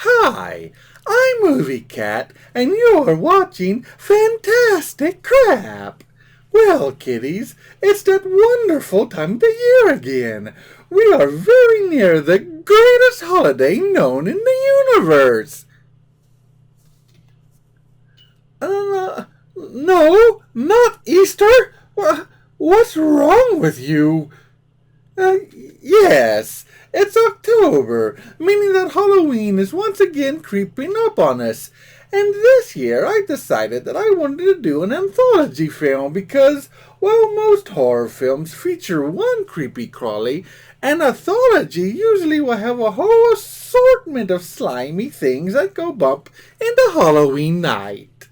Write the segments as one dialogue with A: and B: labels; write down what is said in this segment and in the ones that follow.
A: Hi, I'm Movie Cat, and you're watching Fantastic Crap. Well, kiddies, it's that wonderful time of the year again. We are very near the greatest holiday known in the universe. No, not Easter. What's wrong with you? Yes, it's October, meaning that Halloween is once again creeping up on us. And this year I decided that I wanted to do an anthology film because, while most horror films feature one creepy crawly, an anthology usually will have a whole assortment of slimy things that go bump into Halloween night.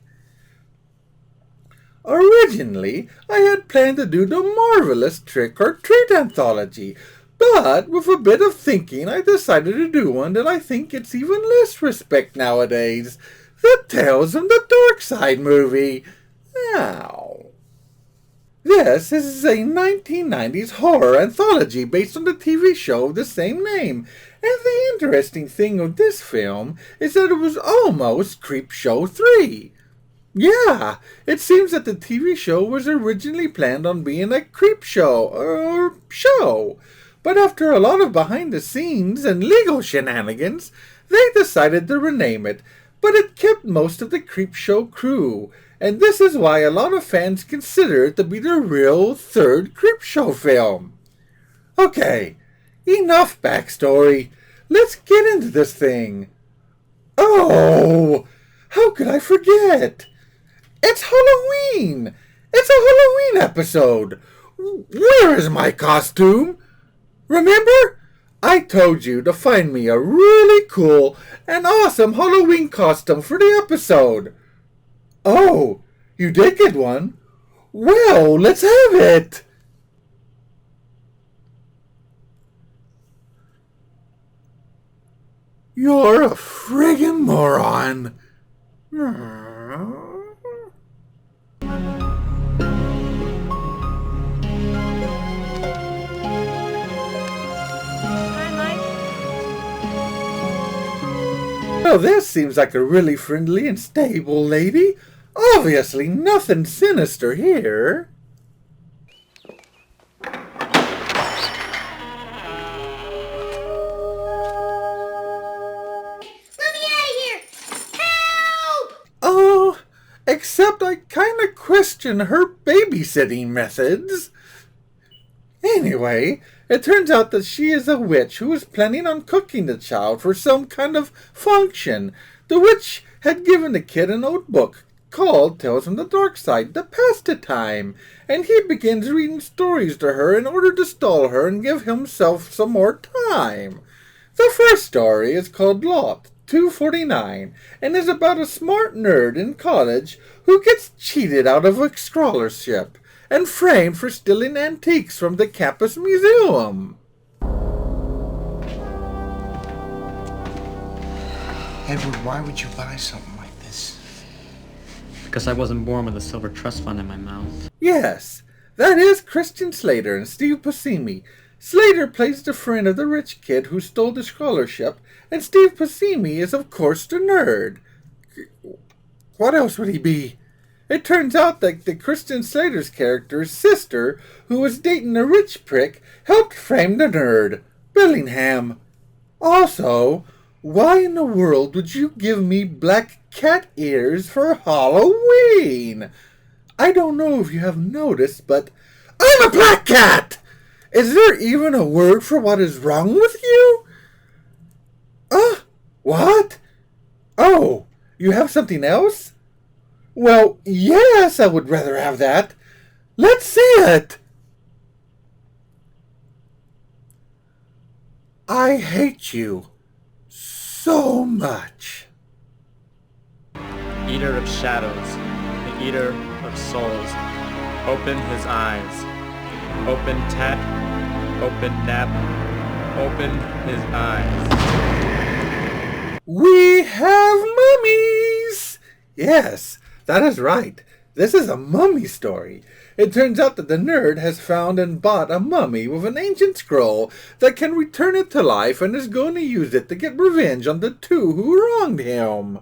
A: Originally, I had planned to do the marvelous Trick or Treat anthology, but with a bit of thinking, I decided to do one that I think gets even less respect nowadays, the Tales from the Darkside movie. Now, this is a 1990s horror anthology based on the TV show of the same name, and the interesting thing of this film is that it was almost Creepshow 3. Yeah, it seems that the TV show was originally planned on being a creep show, but after a lot of behind the scenes and legal shenanigans, they decided to rename it, but it kept most of the creep show crew, and this is why a lot of fans consider it to be the real third creep show film. Okay, enough backstory. Let's get into this thing. Oh, how could I forget? It's Halloween! It's a Halloween episode! Where is my costume? Remember? I told you to find me a really cool and awesome Halloween costume for the episode. Oh, you did get one? Well, let's have it! You're a friggin' moron. Well, this seems like a really friendly and stable lady. Obviously nothing sinister here. Oh, except I kinda question her babysitting methods. Anyway, it turns out that she is a witch who was planning on cooking the child for some kind of function. The witch had given the kid a notebook called Tales from the Darkside to pass the time, and he begins reading stories to her in order to stall her and give himself some more time. The first story is called Lot 249 and is about a smart nerd in college who gets cheated out of a scholarship and framed for stealing antiques from the campus museum.
B: Edward, why would you buy something like this?
C: Because I wasn't born with a silver trust fund in my mouth.
A: Yes, that is Christian Slater and Steve Buscemi. Slater plays the friend of the rich kid who stole the scholarship, and Steve Buscemi is, of course, the nerd. What else would he be? It turns out that the Christian Slater's character's sister, who was dating a rich prick, helped frame the nerd, Bellingham. Also, why in the world would you give me black cat ears for Halloween? I don't know if you have noticed, but I'm a black cat! Is there even a word for what is wrong with you? What? Oh, you have something else? Well, yes, I would rather have that. Let's see it. I hate you so much.
D: Eater of shadows, the eater of souls, open his eyes. Open tap, open nap, open his eyes.
A: We have mummies! Yes, that is right. This is a mummy story. It turns out that the nerd has found and bought a mummy with an ancient scroll that can return it to life and is going to use it to get revenge on the two who wronged him.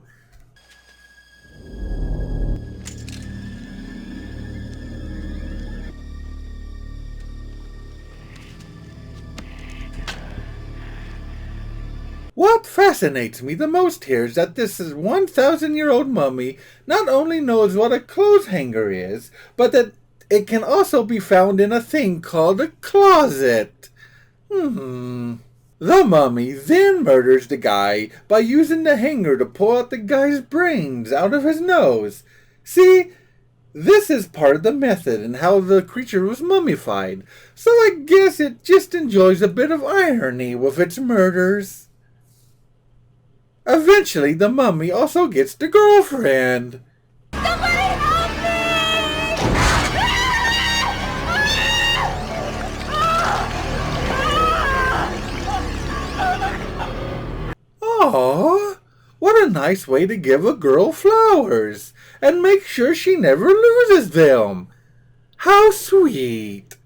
A: What fascinates me the most here is that this 1,000-year-old mummy not only knows what a clothes hanger is, but that it can also be found in a thing called a closet. The mummy then murders the guy by using the hanger to pull out the guy's brains out of his nose. See, this is part of the method and how the creature was mummified, so I guess it just enjoys a bit of irony with its murders. Eventually, the mummy also gets the girlfriend.
E: Somebody help me!
A: Aww, what a nice way to give a girl flowers and make sure she never loses them. How sweet.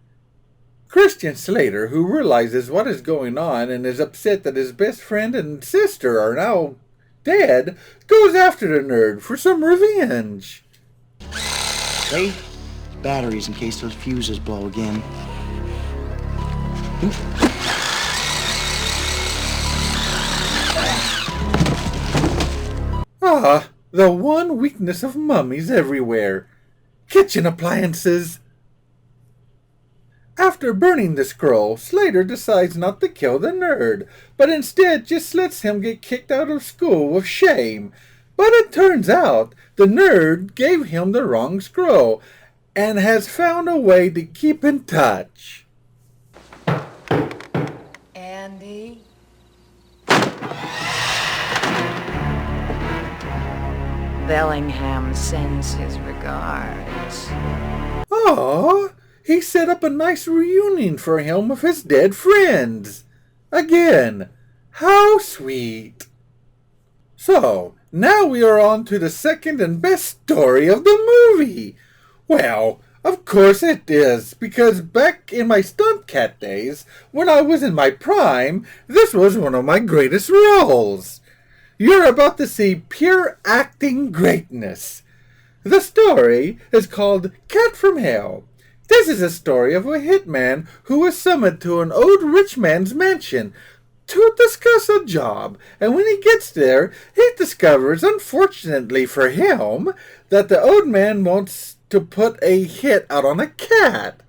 A: Christian Slater, who realizes what is going on and is upset that his best friend and sister are now dead, goes after the nerd for some revenge.
B: Hey, batteries in case those fuses blow again.
A: Ah, the one weakness of mummies everywhere. Kitchen appliances. After burning the scroll, Slater decides not to kill the nerd, but instead just lets him get kicked out of school with shame. But it turns out the nerd gave him the wrong scroll and has found a way to keep in touch.
E: Andy? Bellingham sends his regards.
A: Aww, he set up a nice reunion for him with his dead friends. Again, how sweet. So, now we are on to the second and best story of the movie. Well, of course it is, because back in my stunt cat days, when I was in my prime, this was one of my greatest roles. You're about to see pure acting greatness. The story is called Cat from Hell. This is a story of a hitman who was summoned to an old rich man's mansion to discuss a job, and when he gets there, he discovers, unfortunately for him, that the old man wants to put a hit out on a cat.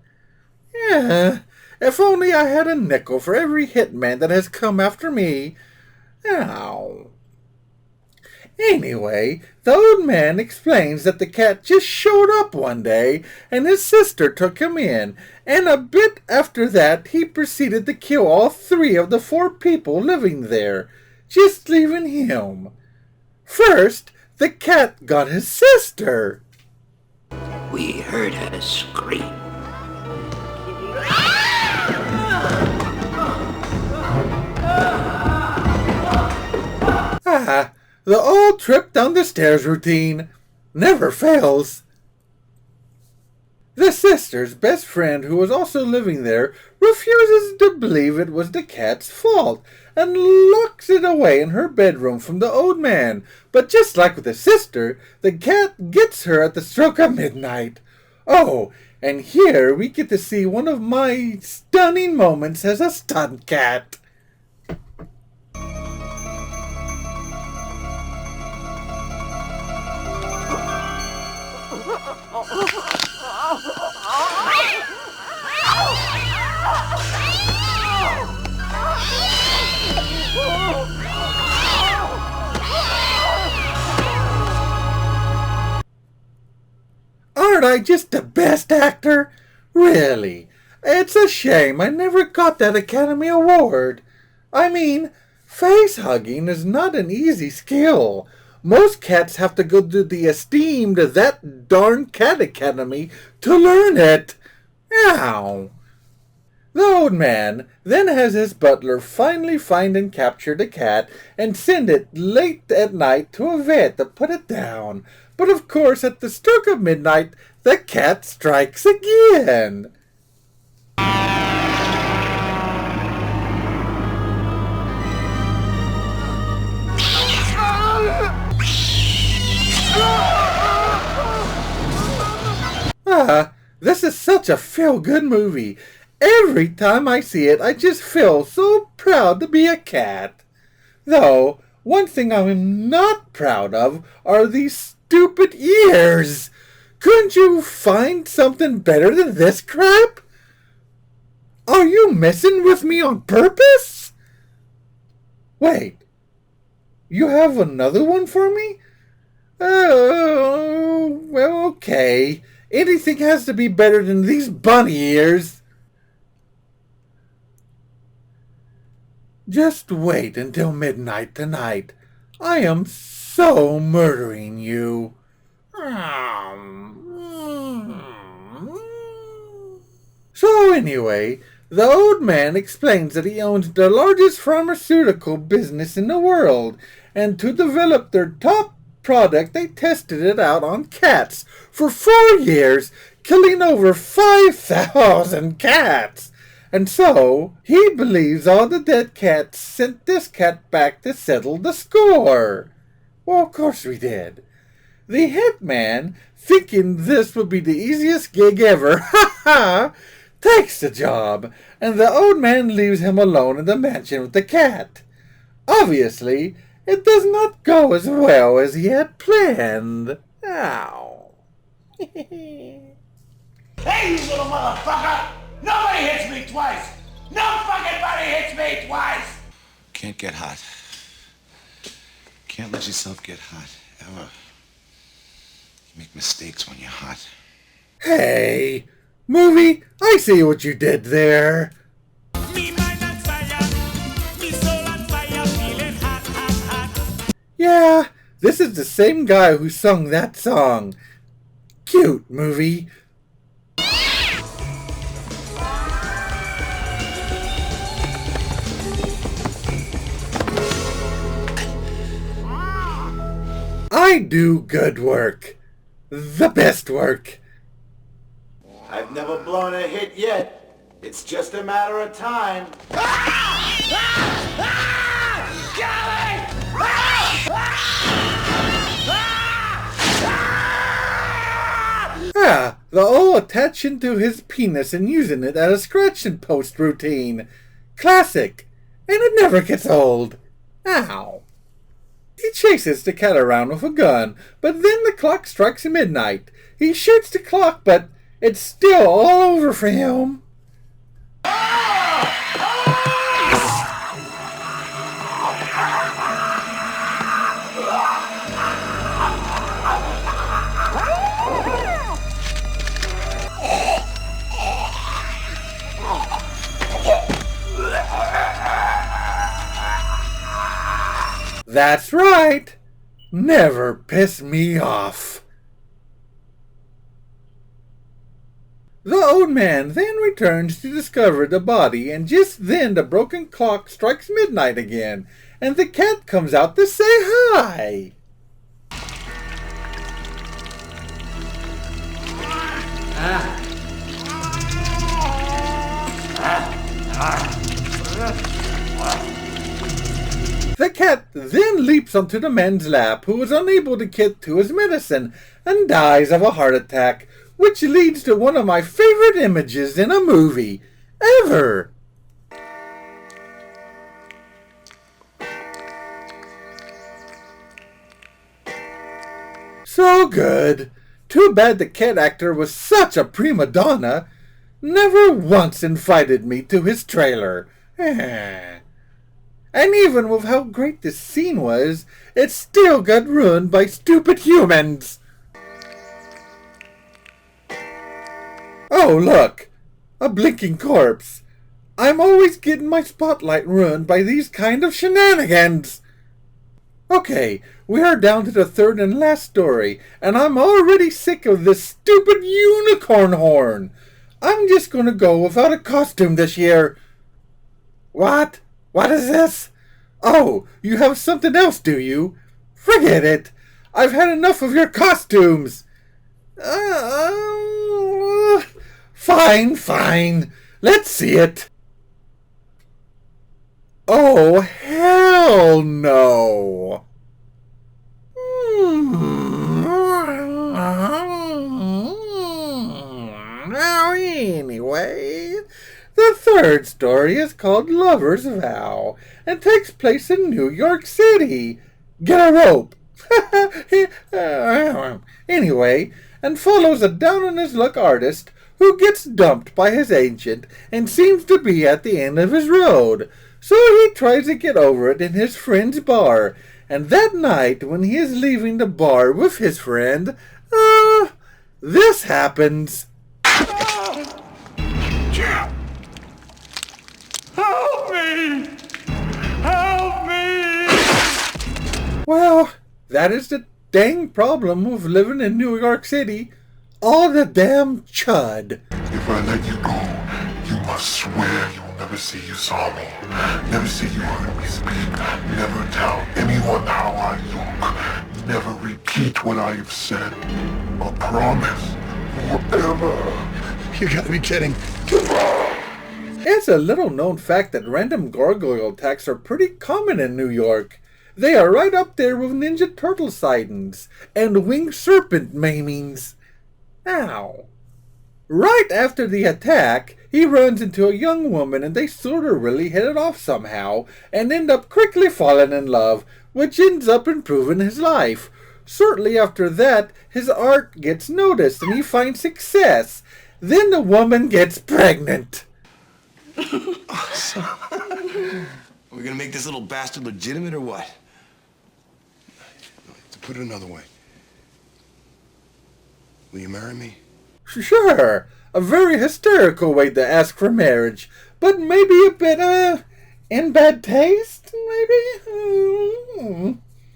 A: Yeah, if only I had a nickel for every hitman that has come after me. Ow. Anyway, the old man explains that the cat just showed up one day and his sister took him in, and a bit after that he proceeded to kill all 3 of the 4 people living there, just leaving him. First, the cat got his sister.
F: We heard her scream.
A: Ah, the old trip down the stairs routine never fails. The sister's best friend, who was also living there, refuses to believe it was the cat's fault and locks it away in her bedroom from the old man. But just like with the sister, the cat gets her at the stroke of midnight. Oh, and here we get to see one of my stunning moments as a stunt cat. Aren't I just the best actor? Really? It's a shame I never got that Academy Award. I mean, face hugging is not an easy skill. Most cats have to go to the esteemed That Darn Cat Academy to learn it. Ow. The old man then has his butler finally find and capture the cat and send it late at night to a vet to put it down. But of course, at the stroke of midnight, the cat strikes again. This is such a feel-good movie. Every time I see it, I just feel so proud to be a cat. Though, one thing I'm not proud of are these stupid ears. Couldn't you find something better than this crap? Are you messing with me on purpose? Wait, you have another one for me? Oh, well, okay. Anything has to be better than these bunny ears. Just wait until midnight tonight. I am so murdering you. So anyway, the old man explains that he owns the largest pharmaceutical business in the world, and to develop their top product, they tested it out on cats for 4 years, killing over 5,000 cats. And so, he believes all the dead cats sent this cat back to settle the score. Well, of course we did. The hitman, thinking this would be the easiest gig ever, takes the job, and the old man leaves him alone in the mansion with the cat. Obviously, it does not go as well as he had planned. Ow.
G: Hey, you little motherfucker! Nobody hits me twice! No fucking body hits me twice!
H: Can't get hot. Can't let yourself get hot, ever. You make mistakes when you're hot.
A: Hey, movie, I see what you did there.
G: Me mind on fire, me soul on fire, feeling hot, hot, hot.
A: Yeah, this is the same guy who sung that song. Cute, movie. I do good work. The best work.
I: I've never blown a hit yet. It's just a matter of time.
A: The old attaching to his penis and using it as a scratch and post routine. Classic. And it never gets old. Ow. He chases the cat around with a gun, but then the clock strikes midnight. He shoots the clock, but it's still all over for him. That's right. Never piss me off. The old man then returns to discover the body, and just then the broken clock strikes midnight again, and the cat comes out to say hi. The cat then leaps onto the man's lap, who is unable to get to his medicine and dies of a heart attack, which leads to one of my favorite images in a movie ever. So good. Too bad the cat actor was such a prima donna. Never once invited me to his trailer. And even with how great this scene was, it still got ruined by stupid humans. Oh, look! A blinking corpse. I'm always getting my spotlight ruined by these kind of shenanigans. Okay, we are down to the third and last story, and I'm already sick of this stupid unicorn horn. I'm just gonna go without a costume this year. What? What is this? Oh, you have something else, do you? Forget it. I've had enough of your costumes. Fine. Let's see it. Oh, hell no. Now, anyway, the third story is called Lover's Vow and takes place in New York City. Get a rope. Anyway, and follows a down-on-his-luck artist who gets dumped by his agent and seems to be at the end of his road. So he tries to get over it in his friend's bar, and that night when he is leaving the bar with his friend, this happens.
G: Jim! Help me! Help me!
A: Well, that is the dang problem with living in New York City. All the damn chud.
J: If I let you go, you must swear you will never say you saw me. Never say you heard me speak. Never tell anyone how I look. Never repeat what I have said. A promise. Forever.
B: You gotta be kidding.
A: It's a little known fact that random gargoyle attacks are pretty common in New York. They are right up there with Ninja Turtle sightings and winged serpent maimings. Ow. Right after the attack, he runs into a young woman and they sort of really hit it off somehow and end up quickly falling in love, which ends up improving his life. Shortly after that, his art gets noticed and he finds success. Then the woman gets pregnant.
H: Awesome. Are we gonna make this little bastard legitimate or what? To put it another way, will you marry me?
A: Sure, a very hysterical way to ask for marriage, but maybe a bit, in bad taste, maybe?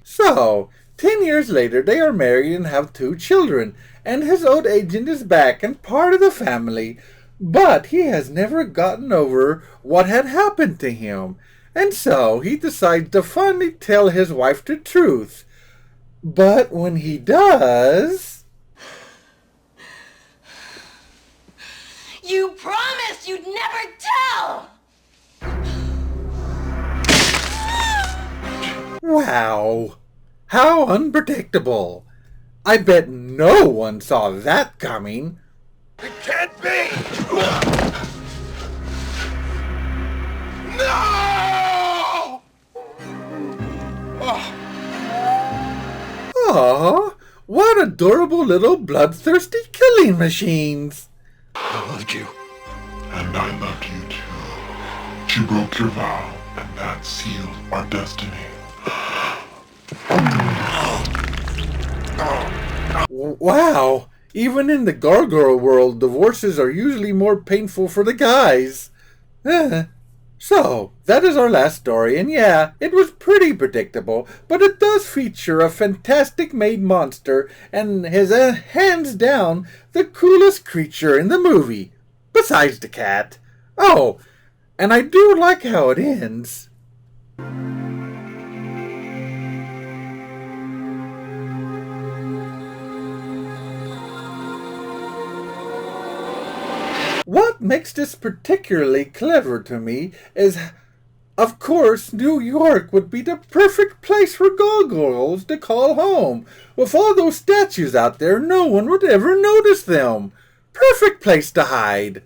A: So, 10 years later, they are married and have 2 children, and his old agent is back and part of the family, but he has never gotten over what had happened to him, and so he decides to finally tell his wife the truth. But when he does...
E: You promised you'd never tell!
A: Wow, how unpredictable. I bet no one saw that coming.
J: It can't be! No!
A: Aw, what adorable little bloodthirsty killing machines.
J: I loved you. And I loved you too. You broke your vow, and that sealed our destiny.
A: Wow, even in the gargoyle world, divorces are usually more painful for the guys. So, that is our last story, and yeah, it was pretty predictable, but it does feature a fantastic made monster, and is hands down the coolest creature in the movie, besides the cat. Oh, and I do like how it ends. What makes this particularly clever to me is, of course, New York would be the perfect place for gargoyles to call home. With all those statues out there, no one would ever notice them. Perfect place to hide.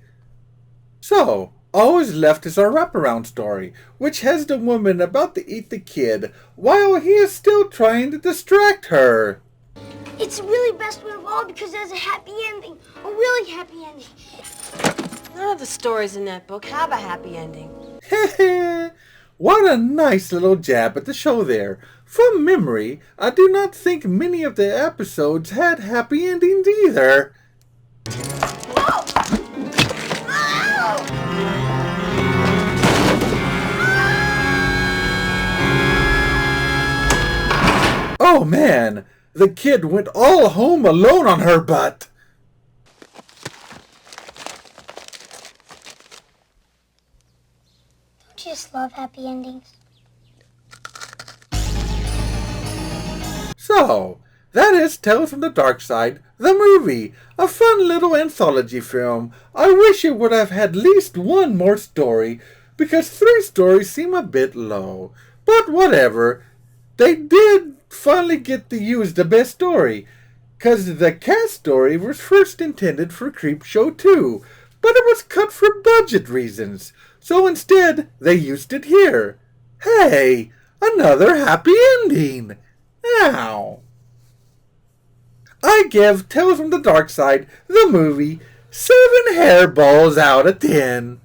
A: So, all is left is our wraparound story, which has the woman about to eat the kid, while he is still trying to distract her.
K: It's really best one of all because it has a happy ending. A really happy ending.
L: None of the stories in that book have a happy ending.
A: What a nice little jab at the show there. From memory, I do not think many of the episodes had happy endings either.
K: Whoa! Oh!
A: Oh man, the kid went all home alone on her butt.
K: Don't you just love happy endings?
A: So, that is Tales from the Darkside, the movie, a fun little anthology film. I wish it would have had at least one more story, because 3 stories seem a bit low. But whatever, they did finally get to use the best story, because the cat story was first intended for Creepshow 2, but it was cut for budget reasons, so instead they used it here. Hey, another happy ending! Now, I give Tales from the Darkside, the movie, 7 hairballs out of 10.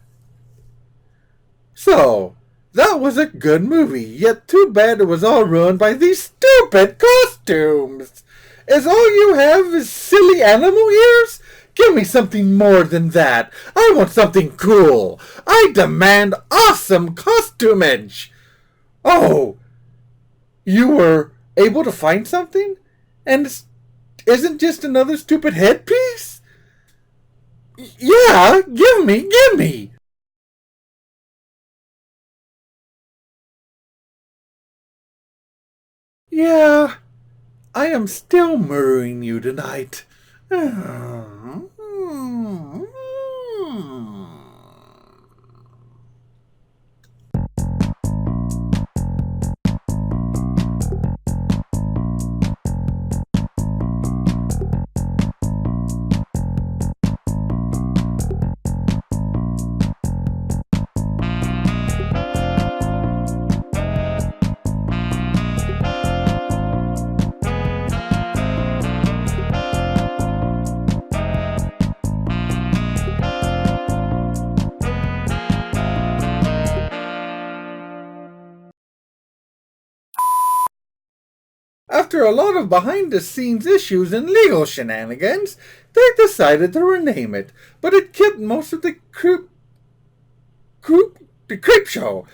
A: So, that was a good movie, yet too bad it was all ruined by these stupid costumes. Is all you have is silly animal ears? Give me something more than that. I want something cool. I demand awesome costumage. Oh, you were able to find something? And it isn't just another stupid headpiece? Yeah, give me! Yeah, I am still murdering you tonight. After a lot of behind-the-scenes issues and legal shenanigans, they decided to rename it, but it kept most of the creep show.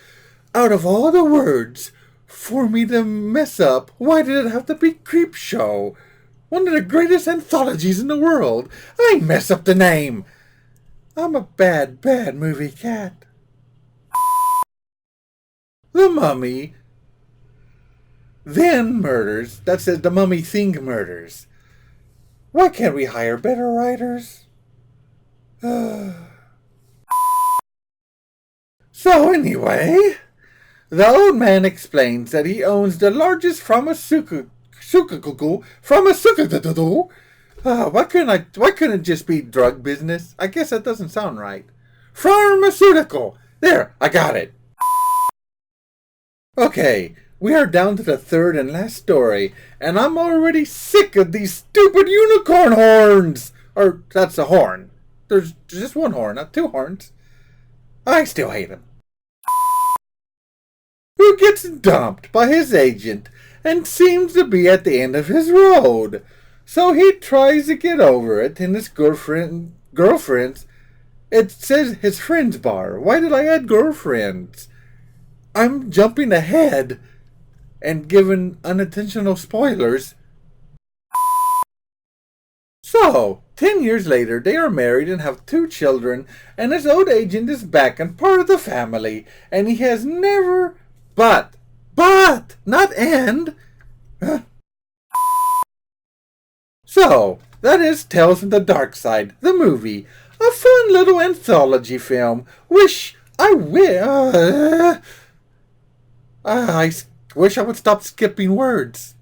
A: Out of all the words for me to mess up, why did it have to be Creep Show? One of the greatest anthologies in the world. I mess up the name. I'm a bad movie cat. The Mummy then murders. That says The Mummy Thing murders. Why can't we hire better writers? So anyway, the old man explains that he owns the largest pharmaceutical. Why couldn't it just be drug business? I guess that doesn't sound right. Pharmaceutical. There, I got it. Okay, we are down to the 3rd and last story, and I'm already sick of these stupid unicorn horns. Or, that's a horn. There's just one horn, not 2 horns. I still hate him. Who gets dumped by his agent and seems to be at the end of his road. So he tries to get over it, and his girlfriend's, it says his friend's bar. Why did I add girlfriends? I'm jumping ahead and giving unintentional spoilers. So, 10 years later, they are married and have 2 children, and his old agent is back and part of the family, and he has never, but, not and. So, that is Tales from the Darkside, the movie, a fun little anthology film. I wish I would stop skipping words.